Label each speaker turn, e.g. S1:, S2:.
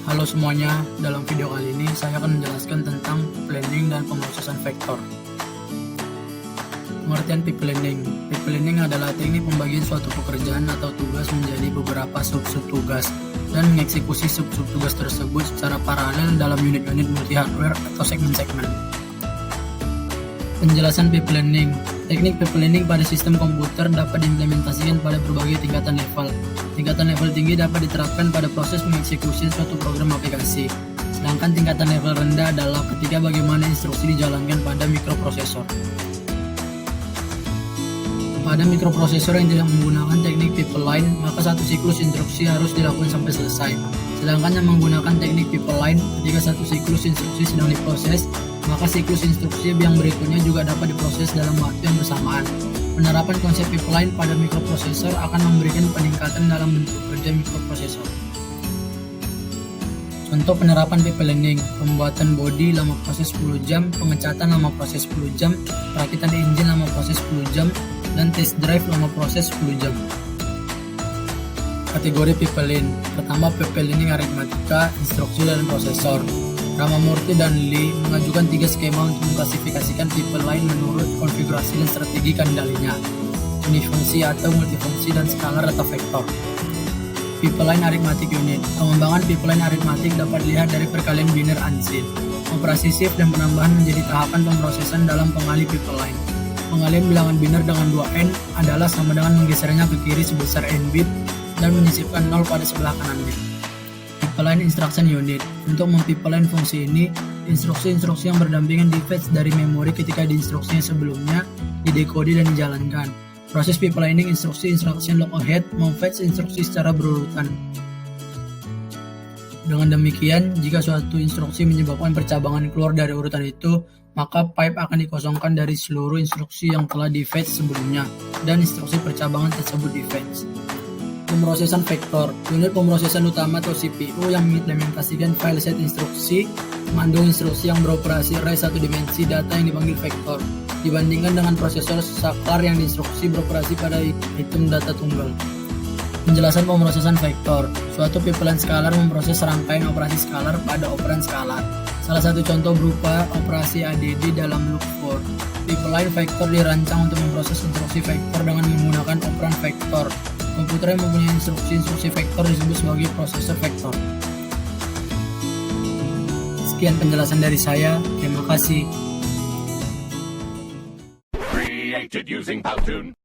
S1: Halo semuanya, dalam video kali ini saya akan menjelaskan tentang planning dan pemrosesan vektor. Pengertian P-planning. P-planning adalah teknik pembagian suatu pekerjaan atau tugas menjadi beberapa sub-sub tugas dan mengeksekusi sub-sub tugas tersebut secara paralel dalam unit-unit multi-hardware atau segmen-segmen. Penjelasan P-planning. Teknik P-planning pada sistem komputer dapat diimplementasikan pada berbagai tingkatan level. Tingkatan level tinggi dapat diterapkan pada proses mengeksekusi suatu program aplikasi. Sedangkan tingkatan level rendah adalah ketika bagaimana instruksi dijalankan pada mikroprosesor. Pada mikroprosesor yang tidak menggunakan teknik pipeline, maka satu siklus instruksi harus dilakukan sampai selesai. Sedangkan yang menggunakan teknik pipeline, ketika satu siklus instruksi sedang diproses, maka siklus instruksi yang berikutnya juga dapat diproses dalam waktu yang bersamaan. Penerapan konsep pipeline pada mikroprosesor akan memberikan peningkatan dalam bentuk kerja mikroprosesor. Contoh penerapan pipelining: pembuatan bodi lama proses 10 jam, pengecatan lama proses 10 jam, perakitan engine lama proses 10 jam, dan test drive lama proses 10 jam. Kategori pipeline. Pertama, pipelining aritmatika, instruksi dan prosesor. Ramamurthy dan Lee mengajukan 3 skema untuk mengklasifikasikan pipeline menurut konfigurasi dan strategi kendalinya, unifungsi atau multifungsi, dan skalar atau vektor. Pipeline arithmetic unit. Pengembangan pipeline aritmatik dapat dilihat dari perkalian biner ANSYN. Operasi shift dan penambahan menjadi tahapan pemrosesan dalam pengali pipeline. Pengalian bilangan biner dengan 2n adalah sama dengan menggesernya ke kiri sebesar n bit dan menyisipkan 0 pada sebelah kanannya. Pipeline Instruction Unit. Untuk mempipeline fungsi ini, instruksi-instruksi yang berdampingan di-fetch dari memori ketika di instruksinya sebelumnya didekode dan dijalankan. Proses pipelining instruksi instruction look ahead memfetch instruksi secara berurutan. Dengan demikian, jika suatu instruksi menyebabkan percabangan keluar dari urutan itu, maka pipe akan dikosongkan dari seluruh instruksi yang telah di-fetch sebelumnya dan instruksi percabangan tersebut di-fetch. Pemrosesan vektor. Unit pemrosesan utama atau CPU yang mengimplementasikan file set instruksi mengandung instruksi yang beroperasi array satu dimensi data yang dipanggil vektor, dibandingkan dengan prosesor saklar yang diinstruksi beroperasi pada item data tunggal. Penjelasan pemrosesan vektor. Suatu pipeline skalar memproses rangkaian operasi skalar pada operan skalar. Salah satu contoh berupa operasi ADD dalam loop for. Pipeline vektor dirancang untuk memproses instruksi vektor dengan menggunakan operan vektor. Komputer yang mempunyai instruksi vektor disebut sebagai prosesor vektor. Sekian penjelasan dari saya. Terima kasih.
S2: Created using Powtoon.